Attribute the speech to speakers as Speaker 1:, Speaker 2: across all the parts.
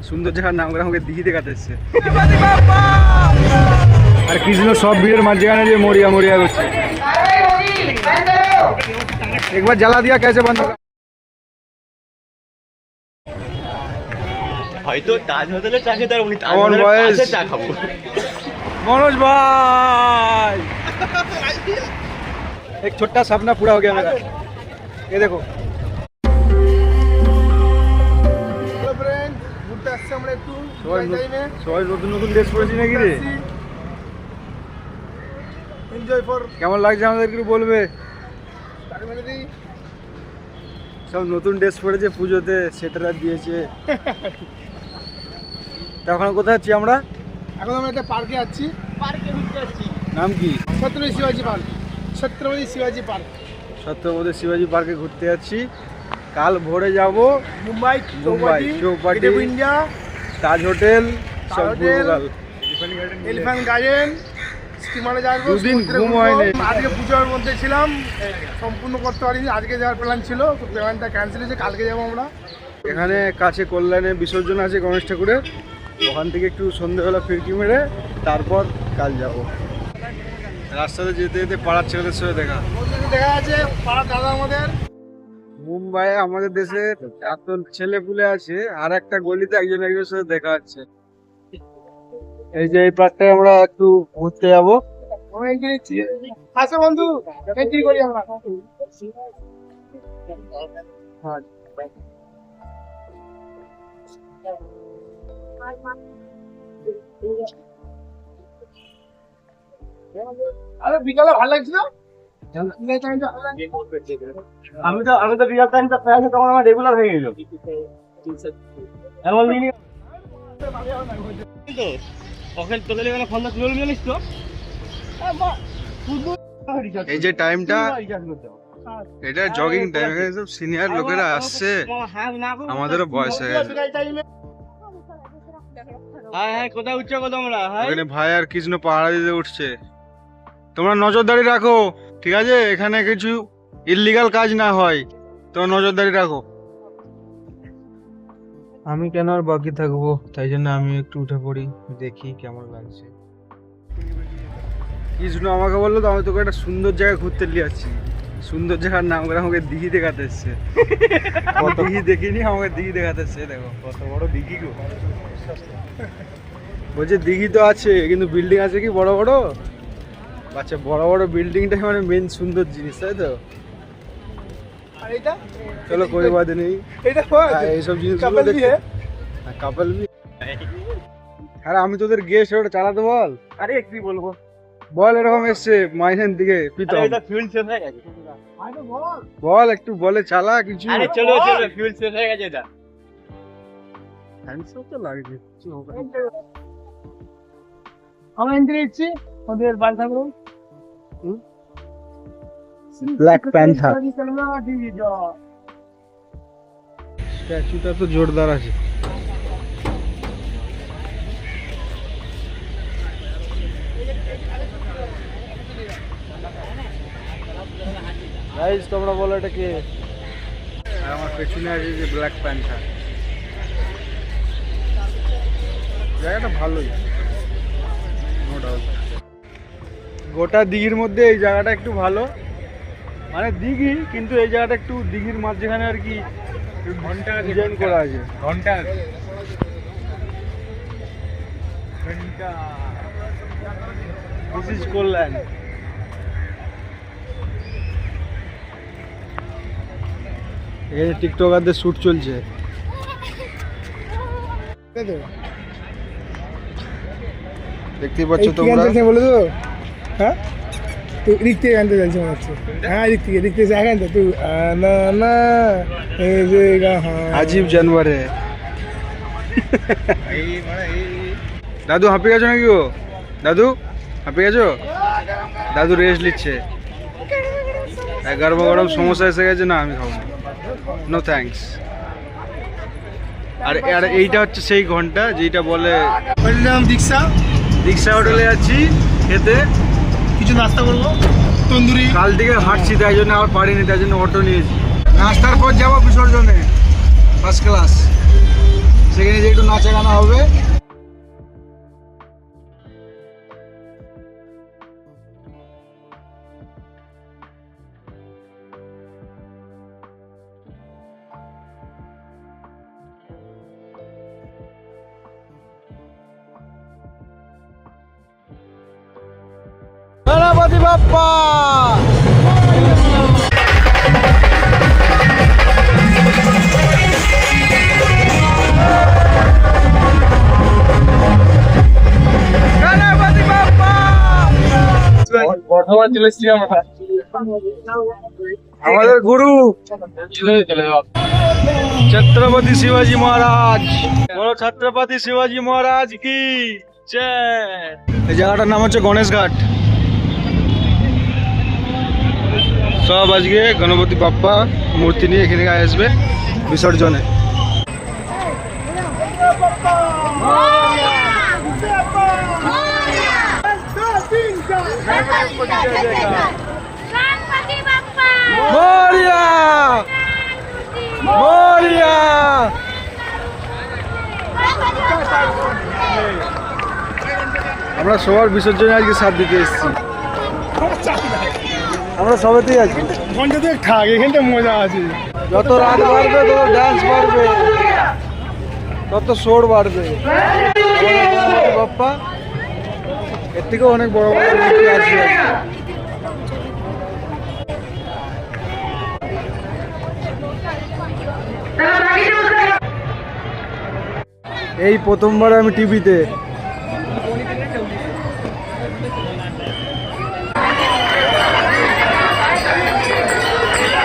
Speaker 1: সুন্দর জায়গার নাম করে আমাকে দিঘি দেখাতে এসছে। আর কৃষ্ণ সব ভিড়ের মাঝখানে যে মরিয়া মরিয়া করছে। একবার জ্বালা দিয়া কেসে বন্ধ।
Speaker 2: হয়তো তাজ হোটেলে চা খেতে পারবো, তাজ
Speaker 1: আমার
Speaker 2: হোটেলের
Speaker 1: বয়স।
Speaker 2: পাশে চা খাবো।
Speaker 1: मनोज भाई एक छोटा सपना पूरा हो गया मेरा। ये देखो সবাই নতুন নতুন ড্রেস পরেছি নাকি রে? কেমন লাগছে আমাদের একটু বলবে। সব নতুন ড্রেস পরেছে, পুজোতে সেটারা দিয়েছে। এখন কোথায় আছি আমরা?
Speaker 3: এখন আমরা একটা পার্কে আছি। পার্কে ঘুরতে যাচ্ছি।
Speaker 1: নাম কি?
Speaker 3: ছত্রপতি শিবাজি পার্ক। ছত্রপতি শিবাজি পার্ক।
Speaker 1: ছত্রপতি শিবাজি পার্কে ঘুরতে যাচ্ছি। কাল ভোরে যাব
Speaker 3: মুম্বাই
Speaker 1: চৌপাটি,
Speaker 3: ইন্ডিয়া,
Speaker 1: তাজ হোটেল, সব
Speaker 3: হোটেল,
Speaker 1: কাল
Speaker 3: এলিফ্যান্ট গার্ডেন, স্টিমারে যাবো।
Speaker 1: দুদিন
Speaker 3: সমুদ্রে
Speaker 1: ঘুম
Speaker 3: ঘুরবো।
Speaker 1: হয়নি।
Speaker 3: আজকে পুজোর মধ্যে ছিলাম, সম্পূর্ণ করতে পারিনি। আজকে যাওয়ার প্ল্যান ছিল, তো প্ল্যানটা ক্যান্সেল হয়েছে। কালকে যাবো আমরা।
Speaker 1: এখানে কাছে কল্যাণে বিসর্জন আছে গণেশ ঠাকুরের, ওখান থেকে একটু সন্ধ্যেবেলা ফিরকি মেরে তারপর কাল যাব। রাস্তাতে যেতে যেতে পাড়ার ছেলেদের সাথে দেখা
Speaker 3: যাচ্ছে পাড়ার দাদা আমাদের।
Speaker 1: মুম্বাইয়ে আমাদের দেশে এত ছেলে পুলে আছে, আর একটা গলিতে একজন একজনের সাথে দেখা যাচ্ছে। এই যে এই পার্কটায় আমরা একটু ঘুরতে যাবো।
Speaker 3: আসো বন্ধু, এন্ট্রি করি আমরা। আরে বিকালে ভালো লাগছিল।
Speaker 2: আমি তো রিয়াল টাইমটা পেয়ে আছি, তখন আমার রেগুলার হয়ে গেল। এমন দিনই তো ওখানে তোকে লেগে ফোনটা তুলে নিয়ে তো।
Speaker 1: এই যে টাইমটা, এটা জগিং টাইম। এখানে সব সিনিয়র লোকেরা আসছে, আমাদেরও বয়স হয়ে গেছে।
Speaker 2: হ্যাঁ হ্যাঁ, কোথায় উঠছো গো তোমরা? হ্যাঁ
Speaker 1: এখানে ভাই আর কৃষ্ণ পাহাড়া দিতে উঠছে। তোমরা নজরদারি রাখো, ঠিক আছে? এখানে কিছু ইল্লিগাল কাজ না হয়, তোমরা নজরদারি রাখো। আমি কেন আর বাকি থাকবো, তাই জন্য আমি একটু উঠে পড়ি, দেখি কেমন লাগছে। কৃষ্ণ আমাকে বললো তো আমি তোকে একটা সুন্দর জায়গায় ঘুরতে নিয়ে যাচ্ছি। সুন্দর জায়গার নাম করে আমাকে দিঘি দেখাতে এসছে। দিঘি দেখিনি, আমাকে দিঘি দেখাতে এসছে। দেখো কত বড় দিঘি গো। বলছে দিঘি তো আছে, কিন্তু বিল্ডিং আছে কি বড় বড়? আচ্ছা, বড় বড় বিল্ডিংটাই মানে মেন সুন্দর জিনিস, তাই তো?
Speaker 3: আর এটা
Speaker 1: চলো কোই বাত নেই,
Speaker 3: এটা
Speaker 1: এইসব জিনিস
Speaker 3: কাপল বিয়ে।
Speaker 1: কাপল বি। আরে আমি তোদের গেস্ট, ওটা চালাতে বল।
Speaker 2: আরে কি বলবো,
Speaker 1: বল এরকম এসছে মাইনের দিকে প্রীতম।
Speaker 2: এটা ফিউল শেষ হয়ে গেছে।
Speaker 3: আরে বল।
Speaker 1: বল একটু, বলে চালা কিছু।
Speaker 2: আরে চলো চলো, ফিউল শেষ হয়ে গেছে। এটা
Speaker 1: হ্যান্ডসম তো লাগছে।
Speaker 3: আমরা এন্ট্রি দিচ্ছি ওদের বালতা গ্রুপ।
Speaker 1: ব্ল্যাক প্যান্থার স্ট্যাচুটা তো জোরদার আছে। গাইস তোমরা বলো এটা কে? আর আমার পেছনে আছে যে ব্ল্যাক প্যান্থার। জায়গাটা ভালোই, নো ডাউট। গোটা দিঘির মধ্যে এই জায়গাটা একটু ভালো, মানে দিঘি কিন্তু এই জায়গাটা একটু দিঘির মাঝখানে আর কি ঘন্টা ডিজাইন করা আছে। ঘন্টা দিস ইজ কল্যাণ। এখানে টিকটকারদের শুট চলছে। দেখতেই পাচ্ছ তোমরা।
Speaker 3: বলে তো হ্যাঁ, তো এদিক থেকে গানটা চলছে মনে হচ্ছে। হ্যাঁ এদিক থেকে এখান থেকে তুই না না এই যে
Speaker 1: আজীব জানোয়ার হে। দাদু হাঁপিয়ে গেছো নাকি গো? দাদু হাঁপিয়ে গেছো? দাদু রেস্ট নিচ্ছে। গরম গরম সমোসা এসে গেছে, না আমি খাবো না, নো থ্যাঙ্কস। আর এইটা হচ্ছে সেই ঘন্টা যেটা বলে
Speaker 3: দীক্ষা।
Speaker 1: দীক্ষা হোটেলে যাচ্ছি খেতে,
Speaker 3: কিছু নাস্তা করবো তন্দুরি।
Speaker 1: কাল থেকে হাঁটছি, তাই জন্য আর পারিনি, তাই জন্য অটো নিয়েছি। নাস্তার পর যাবো বিসর্জনে, ফার্স্ট ক্লাস। সেখানে যে একটু নাচা গানা হবে। গণপতি বাপ্পা গণপতি বাপ্পা।
Speaker 2: বর্ধমান চলে এসেছি আমরা,
Speaker 1: আমাদের গুরু
Speaker 2: চলে যাবো।
Speaker 1: छत्रपति शिवाजी महाराज, বলো छत्रपति शिवाजी महाराज কি জয়। এই জায়গাটার নাম হচ্ছে গণেশ ঘাট। সব আজকে গণপতি বাপ্পা মূর্তি নিয়ে এখানে আসবে বিসর্জনে। Moria Moria. আমরা সবার বিসর্জনে আজকে সাথ দিতে এসেছি। আমরা সবেতেই আছি।
Speaker 3: ঘন্টাতে থাক, এখানটা মজা আছে।
Speaker 1: যত রাত বাড়বে তত ডান্স বাড়বে, তত সোর বাড়বে। বাপ্পা এর থেকেও অনেক বড় বড় মূর্তি আছে। এই প্রথমবার আমি টিভিতে।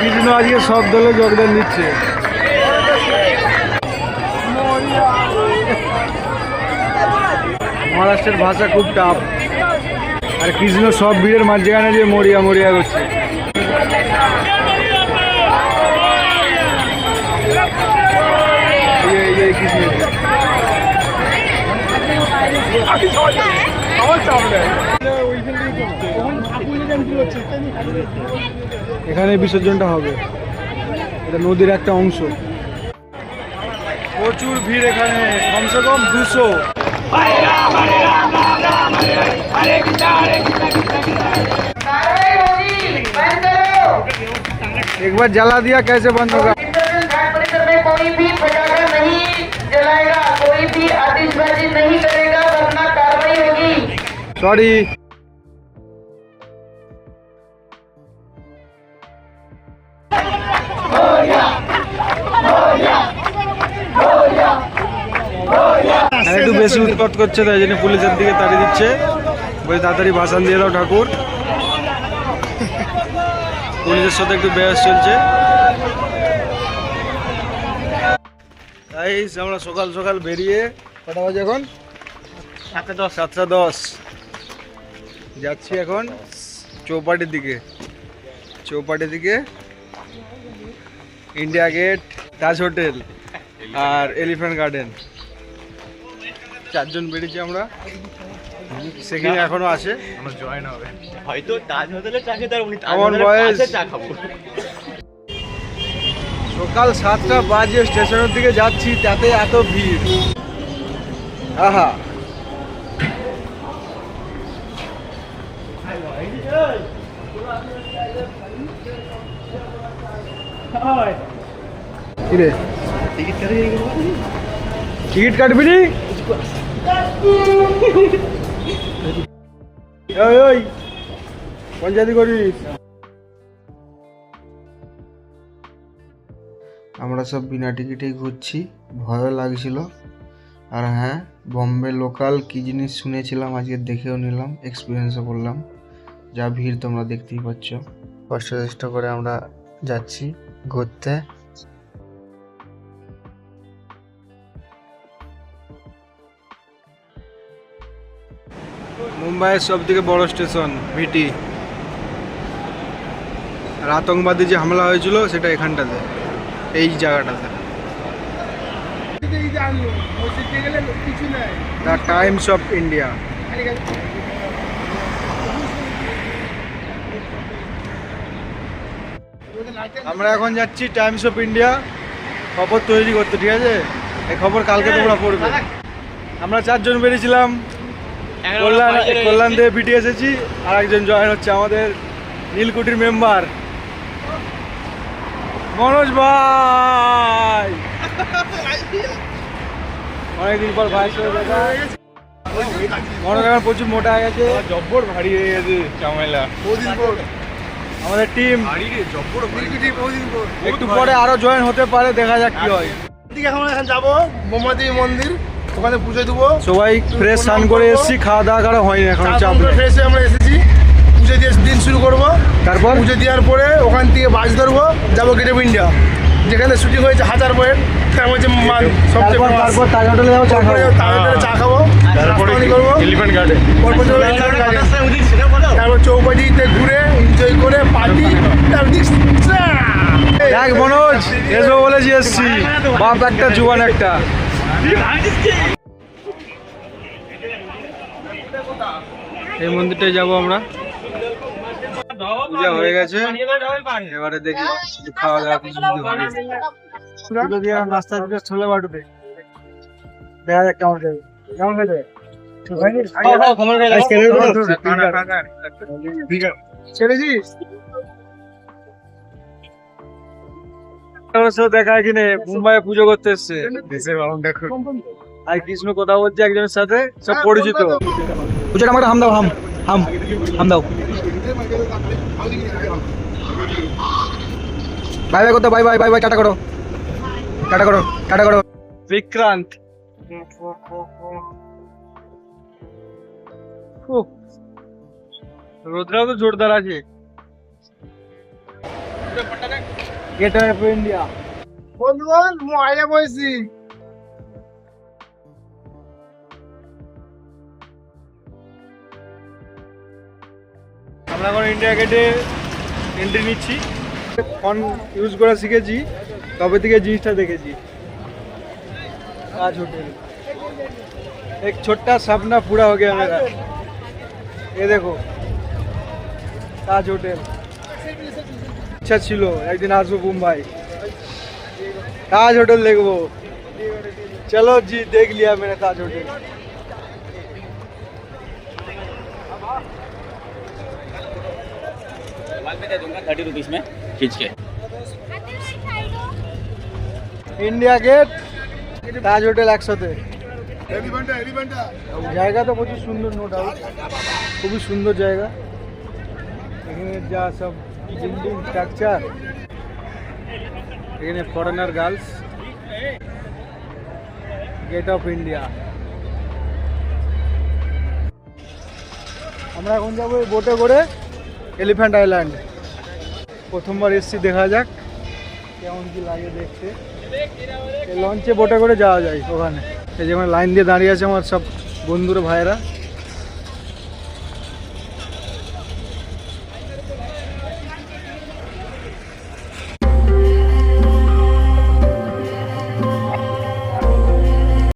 Speaker 1: কৃষ্ণ আজকে সব দলে যোগদান দিচ্ছে। মহারাষ্ট্রের ভাষা খুব টাফ, আর কৃষ্ণ সব ভিড়ের মাঝখানে যে মরিয়া মরিয়া করছে। এই কৃষ্ণ এখানে বিসর্জনটা হবে, এটা নদীর একটা অংশ। প্রচুর ভিড় এখানে, কমসে কম 200। एक बार जला दिया कैसे बंद होगा?
Speaker 4: परिसर में कोई भी पटाखा नहीं जलाएगा, कोई भी आतिशबाजी नहीं करेगा वरना कार्रवाई होगी।
Speaker 1: सॉरी। একটু বেশি উৎপাত করছে, তাই জন্য পুলিশের দিকে তাড়িয়ে দিচ্ছে, বলে তাড়াতাড়ি ভাষণ দিয়ে দাও ঠাকুর। পুলিশের সাথে একটু বেয়াস চলছে। তাই আমরা সকাল সকাল বেরিয়ে, কটা বাজে এখন? 7:10 যাচ্ছি এখন চৌপাটির দিকে। চৌপাটির দিকে ইন্ডিয়া গেট, তাজ হোটেল আর এলিফ্যান্ট গার্ডেন, 4 জন বেরিয়েছি আমরা। সেখানে এখনো আছে,
Speaker 2: জয়েন হবে হয়তো তাজ হোটেলে চা খেতে, উনি
Speaker 1: আমার বয়স
Speaker 2: চা খাবো।
Speaker 1: সকাল 7টা বাজে স্টেশনের দিকে যাচ্ছি, তাতে এত ভিড়। আহা, কিরে টিকিট কাটবি নি? ওই পঞ্চায়েত করিস। আমরা সব বিনা টিকিটেই ঘুরছি, ভয়ও লাগছিল। আর হ্যাঁ, বম্বে লোকাল কি জিনিস শুনেছিলাম আজকে দেখেও নিলাম, এক্সপিরিয়েন্সও করলাম। যা ভিড় তোমরা দেখতেই পাচ্ছ। কষ্ট করে আমরা যাচ্ছি ঘুরতে। মুম্বাইয়ের সব থেকে বড় স্টেশন ভিটি। আর আতঙ্কবাদী যে হামলা হয়েছিল সেটা এখানটাতে, এই জায়গাটাতে। The Times of India. আমরা এখন যাচ্ছি টাইমস অফ ইন্ডিয়া খবর তৈরি করতে, ঠিক আছে? এই খবর কালকে তোমরা পড়বে। আমরা 4 জন বেরিয়েছিলাম, কল্যাণ দিয়ে পিটি এসেছি, আর একজন জয়েন হচ্ছে আমাদের নীলকুঠির মেম্বার মনোজ ভাই। অনেকদিন পর ভাই সাথে দেখা। মনোজ এখন প্রচুর মোটা হয়ে গেছে, জব্বর ভারী হয়ে গেছে চামেলা। আমাদের টিম একটু পরে আরো জয়েন হতে পারে, দেখা যাক কি হয়।
Speaker 3: এখন যাবো বোমাদেবী মন্দির, ওখানে পুজো দেবো।
Speaker 1: সবাই ফ্রেশ স্নান করে এসেছি, খাওয়া দাওয়া করা হয়নি এখন, চাপ নেই।
Speaker 3: ফ্রেশ হয়ে আমরা এসেছি, পুজো দিয়ে দিন শুরু করবো।
Speaker 1: তারপর
Speaker 3: পুজো দেওয়ার পরে ওখান থেকে বাস ধরবো, যাবো গেট অফ ইন্ডিয়া, যেখানে শুটিং হয়েছে হাজার বইয়ের। তার মধ্যে সবচেয়ে
Speaker 1: তারপর তাজ হোটেলে যাবো, চা খাবো।
Speaker 3: চা খাবো, রাস্তাবানি করবো,
Speaker 1: এলিফ্যান্ট গার্ডেন।
Speaker 3: তারপর চৌপাটিতে ঘুরে এনজয় করে পার্টি।
Speaker 1: দেখ মনোজ, এসবো বলেছি এসছি, বাপ একটা জুয়ান একটা। এই মন্দিরটায় যাবো আমরা, পূজা হয়ে গেছে, এবারে দেখি একটু খাওয়া দাওয়া কিছু যদি হয়। তুলে দিয়ে নাস্তা দিতে ছোলে বাটুতে, দেখা যাক কেমন যাবে। কেমন খেতে ছেড়েছিস? দেখা কিনে মুম্বাইয়ে পুজো করতে এসছে, আর কৃষ্ণ কথা বলছে একজনের সাথে, সব পরিচিত। পুজোটা আমাকে হাম দাও, হাম হাম হাম দাও। বাই বাই করতে, bye bye bye bye, tata করো, টাটা করো, টাটা করো। বিক্রান্ত রোদ্রাও তো জোরদার আছে। গেট অফ ইন্ডিয়া
Speaker 3: বন্ধুগণ, ময়লা বইছি।
Speaker 1: আমরা এখন ইন্ডিয়া গেটে এন্ট্রি নিচ্ছি। ফোন ইউজ করা শিখেছি, তবে থেকে জিনিসটা দেখেছি। ताज होटल, एक छोटा सपना पूरा हो गया मेरा। ये देखो ताज होटल, अच्छा छिलो, एक दिन आसबो मुंबई, ताज होटल देखबो। चलो जी, देख लिया मैंने ताज होटल।
Speaker 2: में दे दूंगा 30 रुपीस में खींच के।
Speaker 1: इंडिया गेट, ताज होटल একসাথে। জায়গা তো প্রচুর সুন্দর, নো ডাউট, খুবই সুন্দর জায়গা। এখানে যা সব বিল্ডিং স্ট্রাকচার, এখানে foreigner girls, gate of India. আমরা এখন যাবো বোটে করে এলিফ্যান্ট আইল্যান্ড। প্রথমবার এসছি, দেখা যাক কেমন কি লাগে দেখতে। লঞ্চে বোটে করে যাওয়া যায় ওখানে। এই যেমন লাইন দিয়ে দাঁড়িয়ে আছে আমার সব বন্ধুরা, ভাইয়েরা।